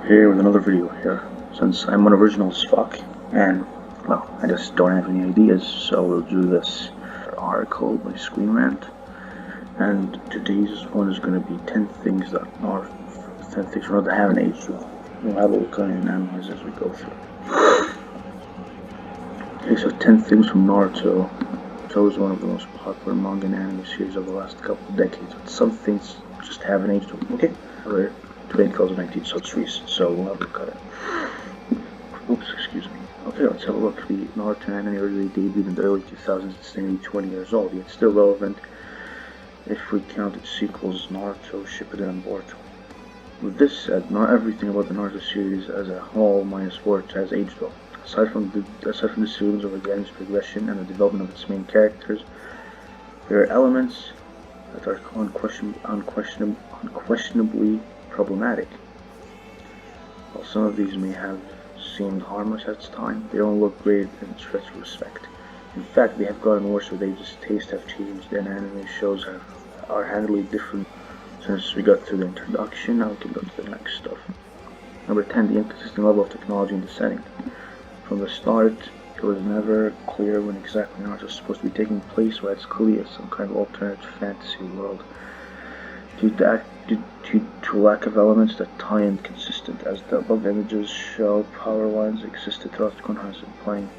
Here with another video here. Since I'm unoriginal as fuck, and well, I just don't have any ideas, so we'll do this article by Screen Rant. And today's one is going to be 10 things that are 10 things that haven't aged well. We'll have a look at it and analyze as we go through. Okay, so 10 things from Naruto. Naruto is one of the most popular manga and anime series of the last couple of decades, but some things just haven't aged well. Okay, however, today 2019, so it's recent, so we'll have a look at it. Oops, excuse me. Okay, let's have a look. The Naruto anime originally debuted in the early 2000s. It's nearly 20 years old, yet still relevant if we count its sequels, Naruto, Shippuden, and Boruto. With this said, not everything about the Naruto series as a whole, minus Boruto, has aged well. Aside from the series of Again's progression and the development of its main characters, there are elements that are unquestionably problematic. While some of these may have seemed harmless at the time, they don't look great in retrospect. In fact, they have gotten worse with age as tastes have changed and anime shows are handily different since we got through the introduction. Now we can go to the next stuff. Number 10, the inconsistent level of technology in the setting. From the start, it was never clear when exactly Naruto was supposed to be taking place, where it's clearly some kind of alternate fantasy world. Due to lack of elements that tie in consistent, as the above images show, power lines existed throughout Konoha's playing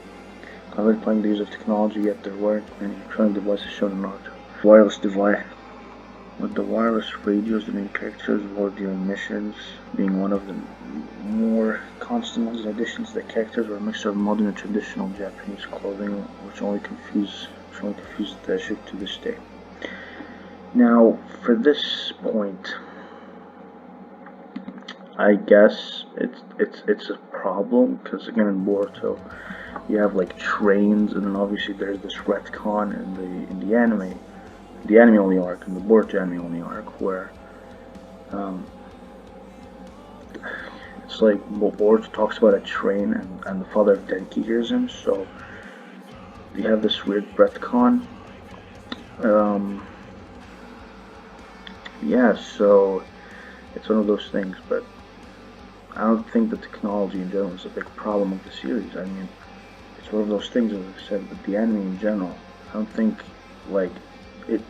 the use of technology, yet there weren't many electronic devices shown in Naruto. Wireless device. With the wireless radios, the main characters wore during missions being one of the more constant ones. In addition, the characters were a mixture of modern and traditional Japanese clothing, which only confused the ship to this day. Now, for this point, I guess it's a problem because again in Boruto, you have like trains, and then obviously there's this retcon in the anime only arc, and the Boruto anime only arc, where it's like Boruto talks about a train, and the father of Denki hears him, so you have this weird retcon. Yeah, so it's one of those things, but I don't think the technology in general is a big problem with the series. I mean, it's one of those things, as I said, with the anime in general. I don't think, like, it...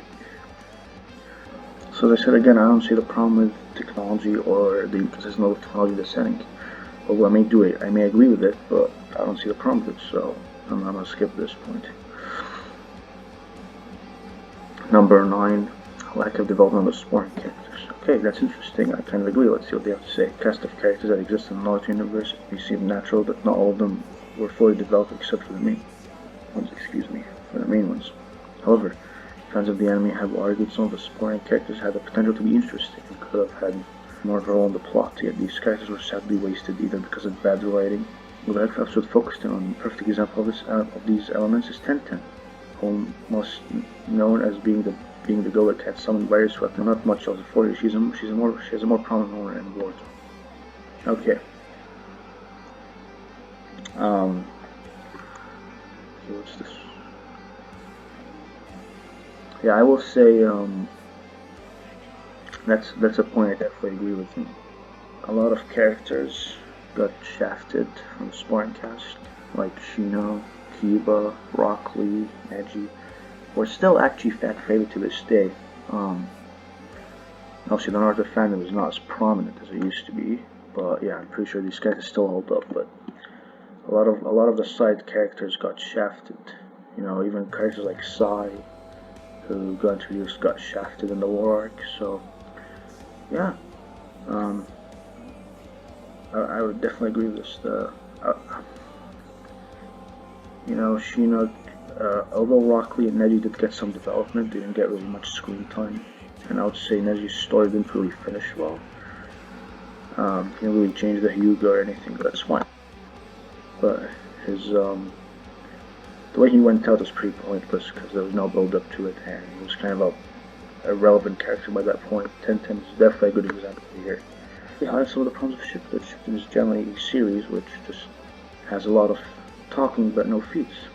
So as I said again, I don't see the problem with technology or the inconsistent level of technology in the setting. Although I may agree with it, but I don't see the problem with it, so I'm gonna skip this point. Number 9. Lack of development of supporting characters. Okay, that's interesting. I kind of agree. Let's see what they have to say. Cast of characters that exist in the Naruto universe. It may seem natural that not all of them were fully developed except for the main ones. However, fans of the anime have argued some of the supporting characters had the potential to be interesting and could have had more of a role in the plot, yet these characters were sadly wasted either because of bad writing or the episode focused on. A perfect example of these elements is Tenten, almost known as being the girl that can summon various weapons. Not much else for her. She has a more prominent role in Boruto. Okay. Okay, what's this? Yeah, I will say that's a point I definitely agree with. A lot of characters got shafted from the supporting cast, like Shino, Kiba, Rock Lee, Neji. We're still actually fan favorite to this day. Obviously the Naruto fandom is not as prominent as it used to be, but yeah, I'm pretty sure these characters still hold up. But a lot of the side characters got shafted. You know, even characters like Sai, who got introduced, got shafted in the war arc. So yeah, I would definitely agree with this. Shino. Although Rock Lee and Neji did get some development, they didn't get really much screen time. And I would say Neji's story didn't really finish well. He didn't really change the Hyuga or anything, but that's fine. But his, the way he went out was pretty pointless because there was no build up to it, and he was kind of a relevant character by that point. Tenten is definitely a good example here. They highlight some of the problems of Shippuden. Shippuden is generally a series which just has a lot of talking but no feats.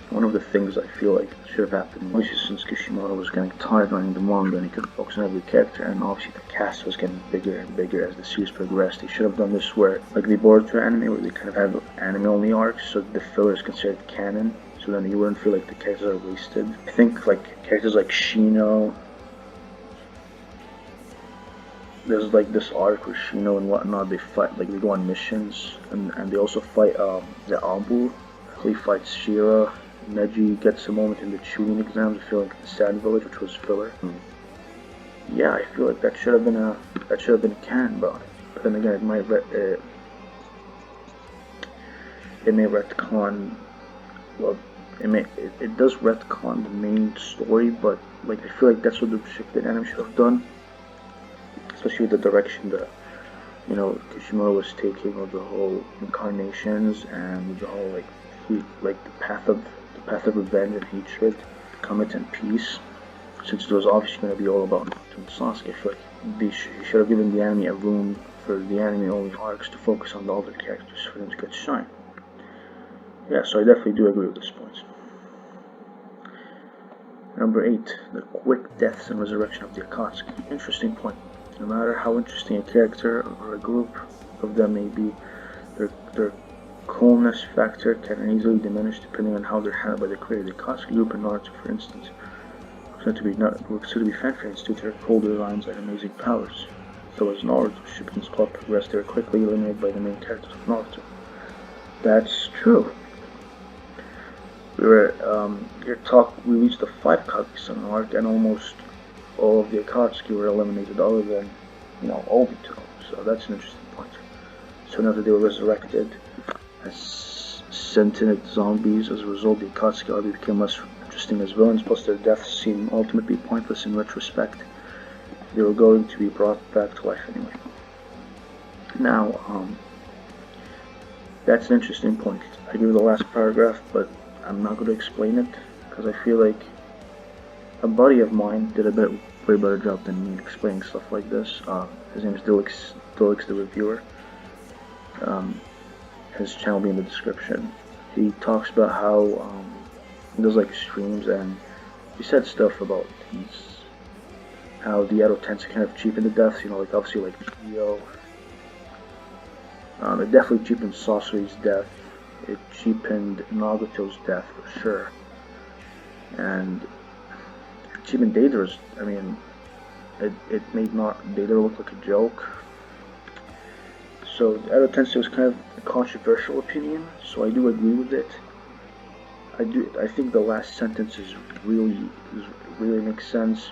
one of the things I feel like should have happened, obviously since Kishimoto was getting tired running the manga and he couldn't focus on every character, and obviously the cast was getting bigger and bigger as the series progressed, they should have done this where, like the Boruto anime, where they kind of have anime-only arcs, so the filler is considered canon, so then you wouldn't feel like the characters are wasted. I think like characters like Shino, there's like this arc where Shino and whatnot, they fight, like they go on missions, and they also fight the Abu. He fights Shira. Neji gets a moment in the Chunin exams, I feel like the Sand Village, which was filler. Yeah, I feel like that should have been canon, but then again, it may retcon. Well, it does retcon the main story, but like I feel like that's what the shifted anime should have done, especially with the direction that Kishimoto was taking with the whole incarnations and with the whole like the path of revenge and hatred, comet and peace. Since it was obviously going to be all about Naruto and Sasuke, I feel like they should have given the anime a room for the anime-only arcs to focus on the other characters for them to get shine. Yeah, so I definitely do agree with this point. Number 8, the quick deaths and resurrection of the Akatsuki. Interesting point. No matter how interesting a character or a group of them may be, their coolness factor can easily diminish depending on how they're handled by the creator. The Akatsuki group in Naruto, for instance, were considered to be fan favorites due to their cool designs and amazing powers. So as Naruto, Shippuden's plot progressed, they were quickly eliminated by the main characters of Naruto. That's true. We reached the 5 Kage-sama arc, and almost all of the Akatsuki were eliminated, other than, Obito. So that's an interesting point. So now that they were resurrected as sentient zombies, as a result, the Akatsuki army became less interesting as villains, plus their deaths seemed ultimately pointless in retrospect. They were going to be brought back to life anyway. Now, that's an interesting point. I agree with the last paragraph, but I'm not going to explain it, because I feel like a buddy of mine did a way better job than me explaining stuff like this. His name is delix the reviewer. His channel will be in the description. He talks about how he does like streams, and he said stuff about how the Edo Tensei kind of cheapened the deaths, like obviously like Dio. It definitely cheapened Sasori's death. It cheapened Nagato's death for sure. And it cheapened Deidara's. I mean, it made Deidara look like a joke. So the Edo Tensei was kind of a controversial opinion, so I do agree with it. I think the last sentence really makes sense.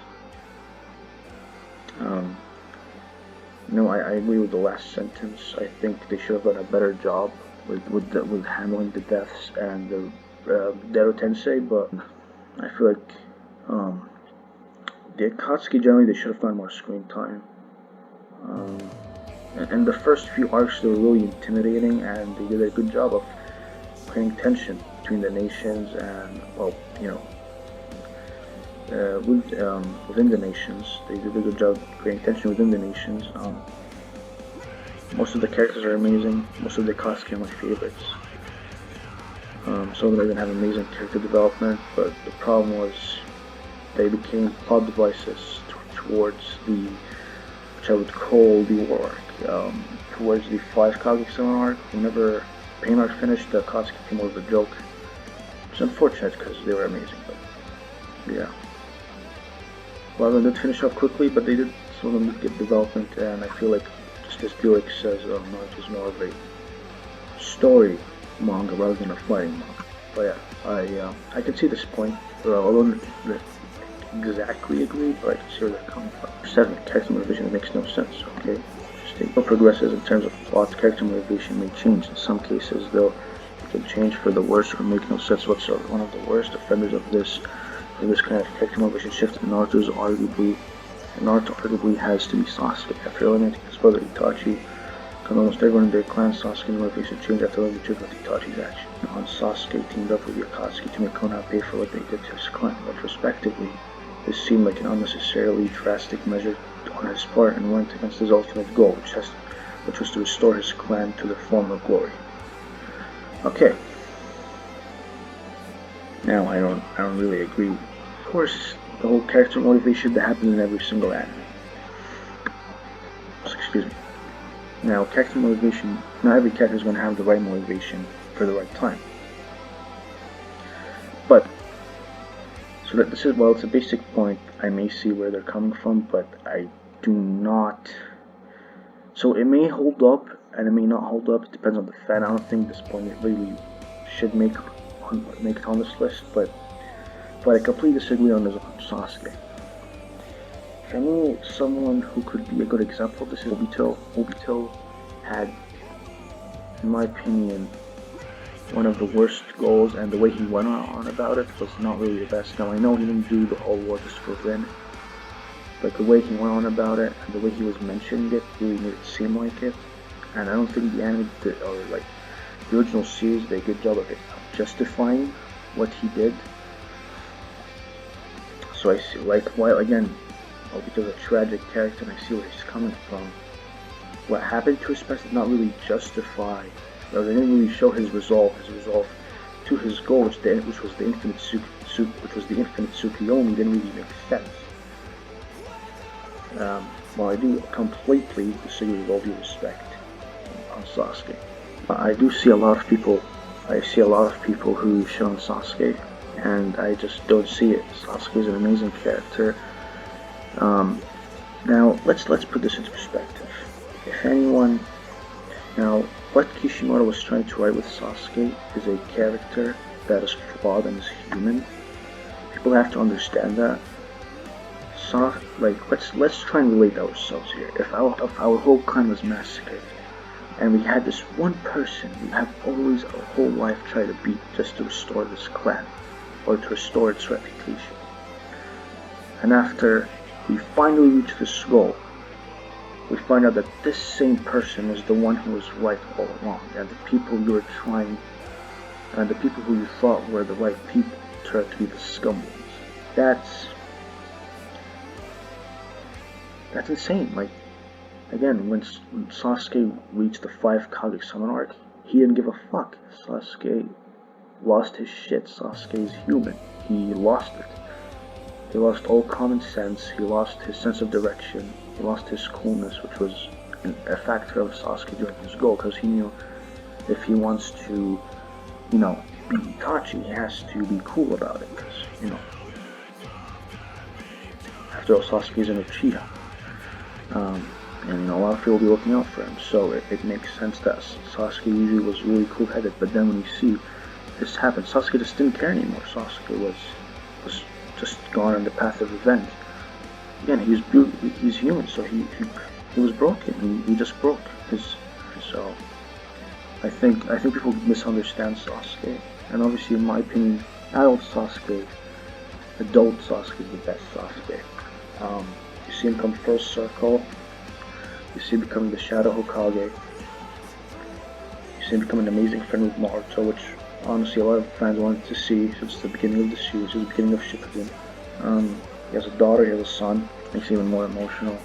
I agree with the last sentence. I think they should have done a better job with handling the deaths and the Edo Tensei, but I feel like the Akatsuki generally, they should have done more screen time. And the first few arcs, they were really intimidating, and they did a good job of creating tension between the nations and, within the nations. They did a good job creating tension within the nations. Most of the characters are amazing. Most of the Akatsuki are my favorites. Some of them even have amazing character development, but the problem was they became plot devices towards which I would call the war arc. Towards the 5 Kage-sama arc, whenever Pain arc finished, the Akatsuki became more of a joke. It's unfortunate because they were amazing, but yeah. A lot of them did finish off quickly, but some of them did get development, and I feel like, just as delix says, Naruto is more of a story manga rather than a fighting manga. But yeah, I can see this point. Although not exactly agree, but I can see where they're coming from. 7. Character motivation makes no sense. Okay, interesting. What progresses in terms of plot, character motivation may change. In some cases, though, it can change for the worse or make no sense whatsoever. One of the worst offenders of this kind of character motivation shift in Naruto arguably has to be Sasuke. After eliminating his brother Itachi, almost everyone in their clan, Sasuke's motivation changed after learning the truth about Itachi's action. When Sasuke teamed up with the Akatsuki to make Konoha pay for what they did to his clan. Retrospectively, this seemed like an unnecessarily drastic measure on his part and went against his ultimate goal, which was to restore his clan to their former glory. Okay. Now, I don't really agree. Of course, the whole character motivation that happens in every single anime. Excuse me. Now, character motivation, not every character is going to have the right motivation for the right time. But, so that this is, well, it's a basic point. I may see where they're coming from, but I do not. So it may hold up, and it may not hold up. It depends on the fan. I don't think this point it really should make it on this list, but I completely disagree on this on Sasuke. For me, someone who could be a good example of this is Obito. Obito had, in my opinion, one of the worst goals, and the way he went on about it was not really the best. Now, I know he didn't do the whole war just for Rin, but the way he went on about it, and the way he was mentioning it, really made it seem like it. And I don't think the anime did, or like the original series, did a good job of it, justifying what he did. So I see, like, while again, Obito's a tragic character, and I see where he's coming from. What happened to his past did not really justify, or they didn't really show his resolve to his goal, which was the infinite Tsukuyomi, didn't really make sense. Well, I do completely disagree with all due respect on Sasuke. I do see a lot of people. I see a lot of people who shit on Sasuke, and I just don't see it. Sasuke is an amazing character. Now let's put this into perspective. If anyone, now what Kishimoto was trying to write with Sasuke is a character that is flawed and is human. People have to understand that. Like, let's try and relate ourselves here. If our whole clan was massacred, and we had this one person we have always our whole life tried to beat just to restore this clan, or to restore its reputation, and after we finally reach this goal, we find out that this same person was the one who was right all along, and the people you were trying, and the people who you thought were the right people turned to be the scum ones. That's insane. Like, again, when Sasuke reached the 5 Kage Summon arc, he didn't give a fuck. Sasuke lost his shit. Sasuke is human. He lost it. He lost all common sense. He lost his sense of direction. He lost his coolness, which was a factor of Sasuke during his goal, because he knew if he wants to, be Itachi, he has to be cool about it, because, after all, Sasuke is an Uchiha. And a lot of people will be looking out for him, so it makes sense that Sasuke usually was really cool-headed, but then when you see this happen, Sasuke just didn't care anymore. Sasuke was just gone on the path of revenge. Again, he's human, so he was broken. He just broke so I think people misunderstand Sasuke, and obviously, in my opinion, adult Sasuke is the best Sasuke. You see him come full circle. You see him becoming the Shadow Hokage. You see him becoming an amazing friend with Naruto, which honestly a lot of fans wanted to see since the beginning of the series, since the beginning of Shippuden. He has a daughter, he has a son. Makes it even more emotional.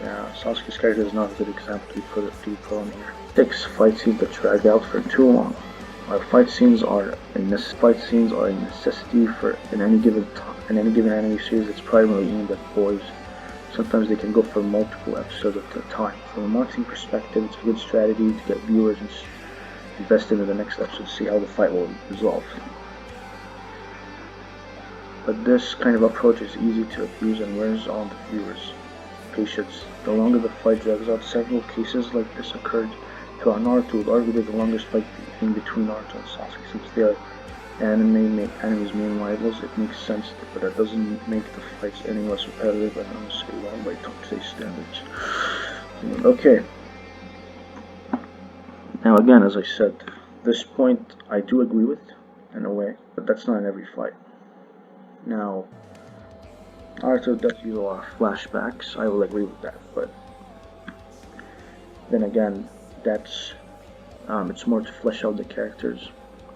Yeah, Sasuke's character is not a good example to be put on here. 6 fight scenes that drag out for too long. Fight scenes are a necessity for in any given anime series that's primarily aimed at boys. Sometimes they can go for multiple episodes at a time. From a marketing perspective, it's a good strategy to get viewers invested in the next episode to see how the fight will resolve. But this kind of approach is easy to abuse and wears on the viewers' patience. The longer the fight drags out, several cases like this occurred throughout Naruto, arguably the longest fight in between Naruto and Sasuke. Since they are anime's main rivals, it makes sense, but that doesn't make the fights any less repetitive and unnecessarily long by today's standards. Okay. Now again, as I said, this point I do agree with, in a way, but that's not in every fight. Now, Naruto does use a lot of flashbacks, I will agree with that, but then again, that's it's more to flesh out the characters.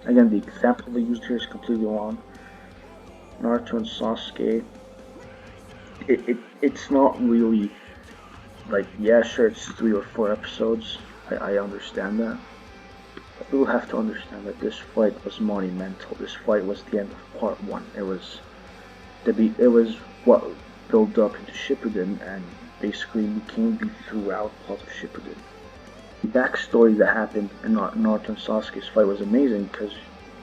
Again, the example they used here is completely wrong. Naruto and Sasuke, it's not really, like, yeah, sure, it's 3 or 4 episodes, I understand that, but we will have to understand that this fight was monumental. This fight was the end of part 1. It was what built up into Shippuden and basically became the throughout plot of Shippuden. The backstory that happened in Naruto and Sasuke's fight was amazing because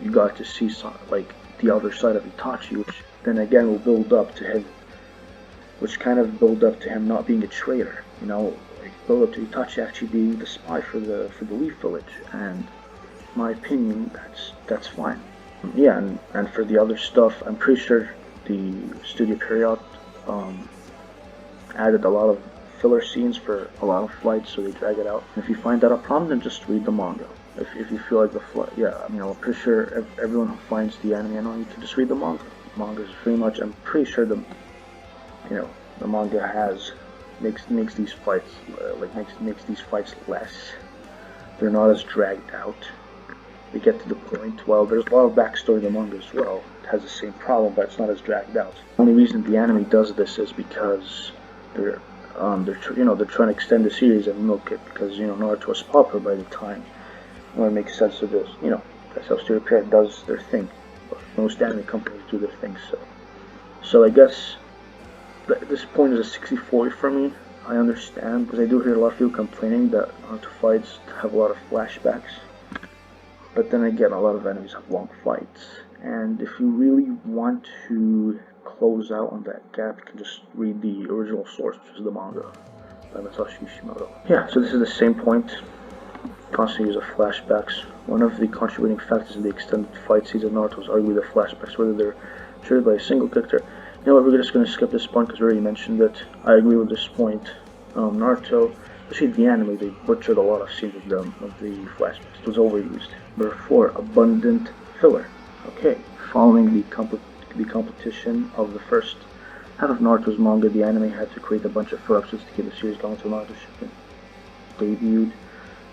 you got to see like the other side of Itachi, which then again will build up to him, which kind of build up to him not being a traitor. You know, like build up to Itachi actually being the spy for the Leaf Village, and in my opinion, that's fine. Yeah, and for the other stuff, I'm pretty sure the studio period added a lot of filler scenes for a lot of fights, so they drag it out. And if you find that a problem, then just read the manga. If you feel like I'm pretty sure everyone who finds the anime annoying, you can just read the manga. The manga is pretty much, I'm pretty sure the manga makes these fights makes these fights less. They're not as dragged out. They get to the point. Well, there's a lot of backstory in the manga as well. It has the same problem, but it's not as dragged out. The only reason the anime does this is because they're trying to extend the series and milk it, because Naruto was popular by the time. It makes sense to this. That's how Studio Period does their thing. But most anime companies do their thing. So I guess this point is a 60-40 for me. I understand, because I do hear a lot of people complaining that Naruto fights have a lot of flashbacks. But then again, a lot of animes have long fights. And if you really want to close out on that gap, you can just read the original source, which is the manga by Masashi Kishimoto. Yeah, so this is the same point. Constant use of flashbacks. One of the contributing factors in the extended fight scenes of Naruto is arguably the flashbacks, whether they're triggered by a single character. You know what, we're just going to skip this point because we already mentioned it. I agree with this point. Naruto, especially the anime, they butchered a lot of scenes of the flashbacks. It was overused. Number 4, abundant filler. Okay, following the competition of the first half of Naruto's manga, the anime had to create a bunch of filler episodes to keep the series going until Naruto Shippuden debuted.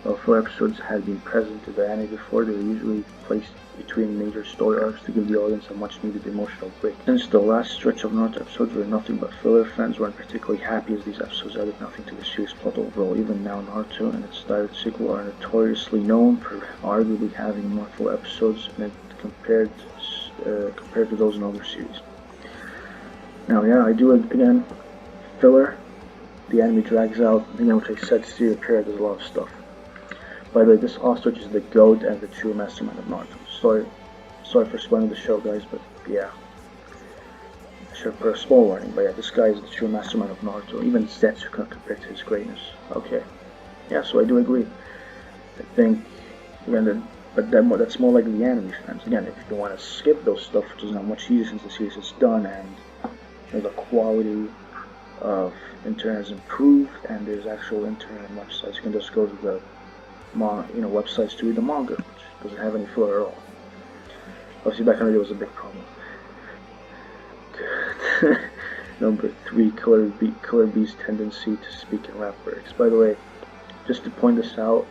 While filler episodes had been present in the anime before, they were usually placed between major story arcs to give the audience a much-needed emotional break. Since the last stretch of Naruto episodes were nothing but filler, fans weren't particularly happy as these episodes added nothing to the series' plot overall. Even now, Naruto and its direct sequel are notoriously known for arguably having more full episodes compared to those in other series. Now, yeah, I do again filler. The anime drags out. Which I said, Studio Period does a lot of stuff. By the way, this ostrich is the goat and the true mastermind of Naruto. Sorry for spoiling the show, guys, but yeah. I should have put a small warning, but yeah, this guy is the true mastermind of Naruto. Even Zetsu cannot compare to his greatness. Okay. Yeah, so I do agree. I think, again, that's more like the anime fans. Again, if you want to skip those stuff, which is not much easier since the series is done, and the quality of internet has improved, and there's actual internet websites, you can just go to the websites to read the manga, which doesn't have any filler at all. Obviously, back in the day was a big problem. Good. Number 3, Killer Bee's tendency to speak in rap lyrics. By the way, just to point this out,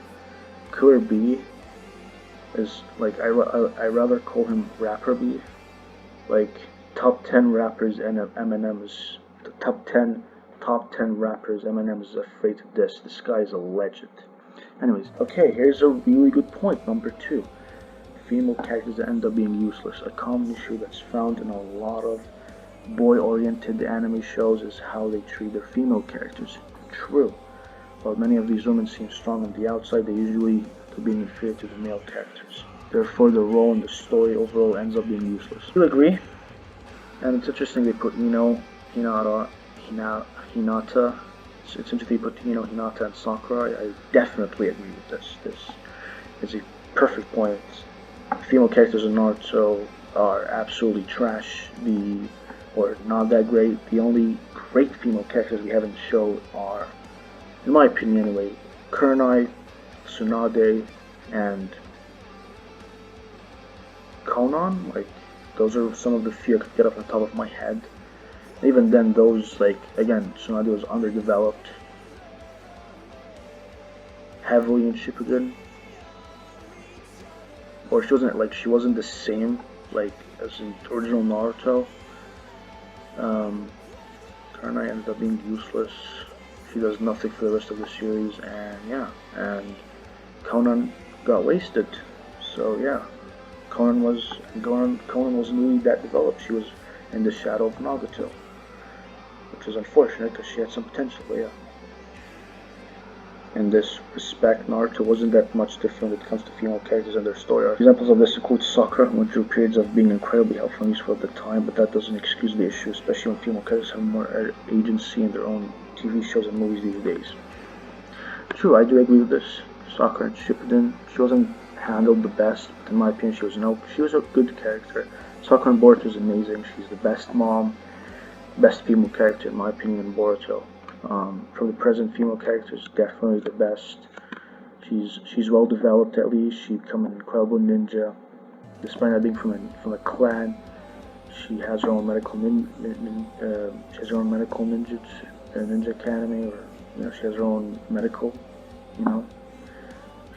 Killer Bee is like I rather call him Rapper Bee. Like top 10 rappers and Eminem is the top 10 rappers Eminem is afraid to diss. This guy is a legend. Anyways, okay, here's a really good point. Number 2, female characters that end up being useless. A common issue that's found in a lot of boy-oriented anime shows is how they treat their female characters. True. While many of these women seem strong on the outside, they usually could be inferior to the male characters. Therefore, the role in the story overall ends up being useless. You agree? And it's interesting they put Hinata. It's interesting they put Hinata and Sakura. I definitely agree with this. This is a perfect point. Female characters in Naruto are absolutely trash. Or not that great. The only great female characters we have in the show are, in my opinion anyway, Kurenai, Tsunade, and Konan. Like, those are some of the few I could get off the top of my head. Even then, those, like, again, Tsunade was underdeveloped heavily in Shippuden. Or she wasn't the same, like, as in original Naruto. Kurenai ended up being useless. She does nothing for the rest of the series, and yeah, and Conan got wasted. So yeah, Conan wasn't really that developed. She was in the shadow of Naruto, which is unfortunate because she had some potential. But yeah, in this respect, Naruto wasn't that much different when it comes to female characters and their story arcs. Examples of this include Sakura, who went through periods of being incredibly helpful and useful at the time, but that doesn't excuse the issue, especially when female characters have more agency in their own TV shows and movies these days. True, I do agree with this. Sakura and Shippuden, she wasn't handled the best, but in my opinion, she was a good character. Sakura in Boruto is amazing. She's the best mom, best female character in my opinion in Boruto. From the present female characters, definitely the best. She's well developed at least. She become an incredible ninja, despite not being from a clan. She has her own medical ninja academy, or she has her own medical. You know,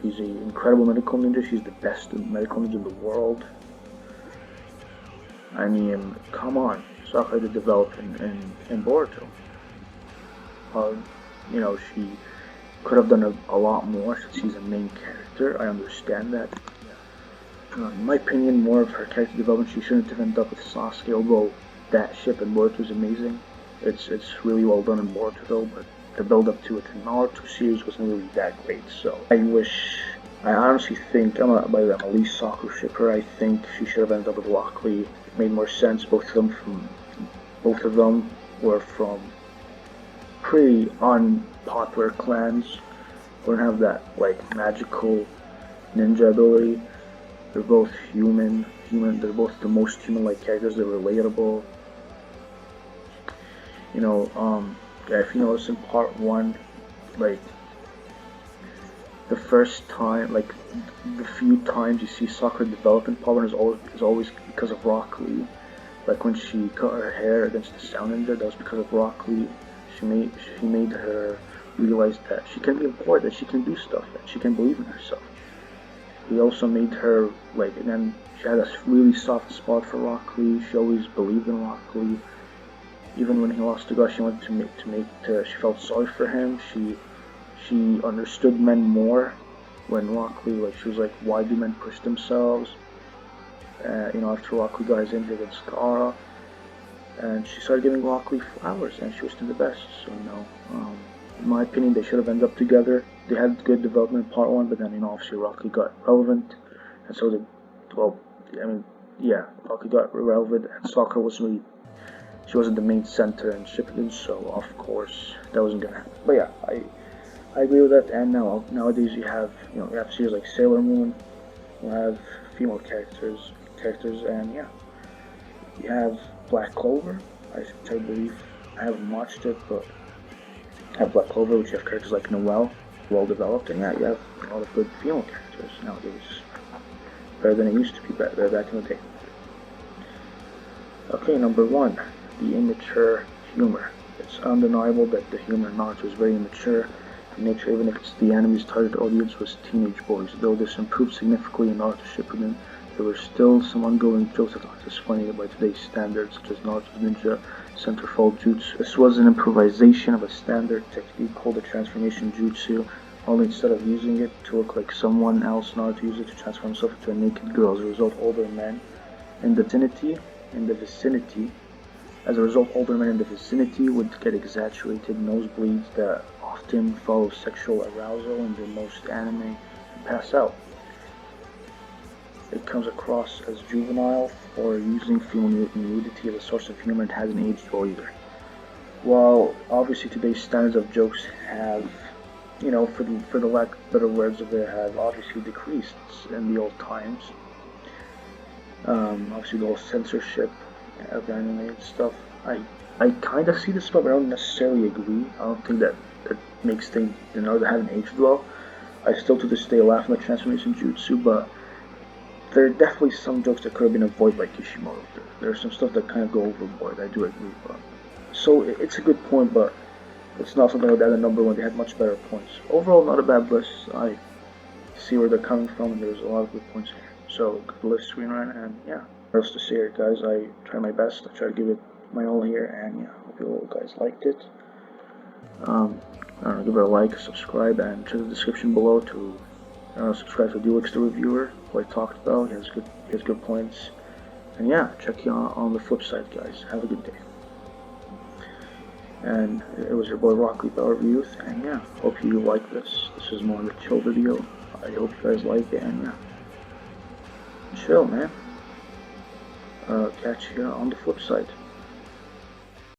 she's an incredible medical ninja. She's the best medical ninja in the world. I mean, come on, Sakura did develop in Boruto. She could have done a lot more since she's a main character. I understand that. In my opinion, more of her character development, she shouldn't have ended up with Sasuke, although that ship in Boruto is amazing. It's really well done in Boruto though, but the build up to it in Naruto series wasn't really that great. So I honestly think, I'm a Lee Sakura shipper. I think she should have ended up with Rock Lee. It made more sense. Both of them were from pretty unpopular clans. Don't have that like magical ninja ability. They're both human. They're both the most human-like characters. They're relatable. If you notice in part 1, like the first time, like the few times you see Sakura develop in part 1 is always because of Rock Lee. Like when she cut her hair against the Sound Ninja, that was because of Rock Lee. He made her realize that she can be important, that she can do stuff, that she can believe in herself. He also made her again, she had a really soft spot for Rock Lee. She always believed in Rock Lee. Even when he lost to God, she wanted she felt sorry for him. She understood men more when Rock Lee, she was like, why do men push themselves? After Rock Lee got his injury against Gaara, and she started giving Rock Lee flowers, and she wished him the best. So in my opinion, they should have ended up together. They had good development in part 1, but then obviously Rock Lee got relevant, and so Rock Lee got relevant, and Sakura wasn't the main center in Shippuden, so of course that wasn't gonna happen. But yeah, I agree with that. And nowadays you have series like Sailor Moon, you have female characters, and yeah, you have Black Clover, which I believe I haven't watched it, but I have Black Clover, which you have characters like Noelle, well developed, and yeah, you have a lot of good female characters nowadays. Better than it used to be back in the day. Okay, number 1, the immature humor. It's undeniable that the humor in Naruto is very immature in nature, even if the anime's target audience was teenage boys. Though this improved significantly in Naruto Shippuden, there were still some ongoing jokes that aren't as funny by today's standards, such as Naruto's ninja centerfold jutsu. This was an improvisation of a standard technique called the transformation jutsu, only instead of using it to look like someone else, Naruto used it to transform himself into a naked girl. As a result, older men in the vicinity would get exaggerated nosebleeds that often follow sexual arousal in the most anime and pass out. It comes across as juvenile or using female nudity as a source of humor and hasn't aged well either. While obviously today's standards of jokes have, for the lack of better words of it, have obviously decreased in the old times. Obviously the whole censorship of anime and stuff. I kind of see this, but I don't necessarily agree. I don't think that makes things that haven't aged well. I still to this day laugh at the transformation jutsu, but there are definitely some jokes that could have been avoided by Kishimoto. There's some stuff that kind of go overboard. I do agree, but so it's a good point, but it's not something like that. The number 1, they had much better points. Overall, not a bad list. I see where they're coming from, and there's a lot of good points here. So good list, screenrun, and yeah. What else to say here, guys? I try my best. I try to give it my all here, and yeah, hope you guys liked it. Give it a like, subscribe, and check the description below to Subscribe to delix the reviewer, who I talked about. He has good points. And yeah, check you on the flip side, guys. Have a good day. And it was your boy Rocky Power of Youth, and yeah, hope you like this. This is more of a chill video. I hope you guys like it, and yeah, chill, man. Catch you on the flip side.